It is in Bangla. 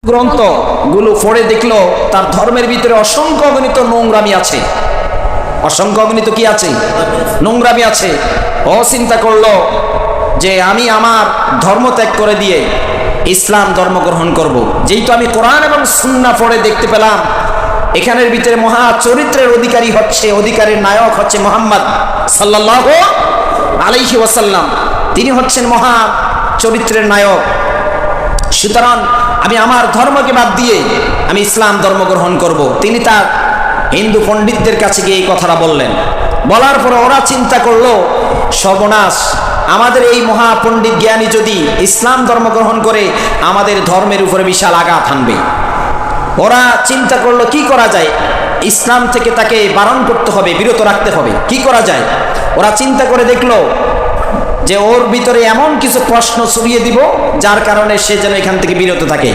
গ্রন্থগুলো পড়ে দেখলো তার ধর্মের ভিতরে অসংখ্য অগণিত নোংরামি আছে। অসংখ্য অগণিত কি আছে? নোংরামি আছে। ও চিন্তা করলো যে আমি আমার ধর্ম ত্যাগ করে দিয়ে ইসলাম ধর্ম গ্রহণ করব। যেহেতু আমি কোরআন এবং সুন্নাহ পড়ে দেখতে পেলাম এখানের ভিতরে মহা চরিত্রের অধিকারীর নায়ক হচ্ছে মুহাম্মদ সাল্লাল্লাহু আলাইহি ওয়াসাল্লাম। তিনি হচ্ছেন মহা চরিত্রের নায়ক। সুতরাং আমি আমার ধর্মকে বাদ দিয়ে আমি ইসলাম ধর্ম গ্রহণ করব। তিনি তার হিন্দু পণ্ডিতদের কাছে গিয়ে এই কথাটা বললেন। বলার পর ওরা চিন্তা করলো সর্বনাশ, আমাদের এই মহা পণ্ডিত জ্ঞানী যদি ইসলাম ধর্ম গ্রহণ করে আমাদের ধর্মের উপরে বিশাল আঘাত হানবে। ওরা চিন্তা করলো কি করা যায়, ইসলাম থেকে তাকে বারণ করতে হবে, বিরত রাখতে হবে। কি করা যায়? ওরা চিন্তা করে দেখলো যে ওর ভিতরে এমন কিছু প্রশ্ন ছড়িয়ে দিব যার কারণে সে যেন এখান থেকে বিরত থাকে।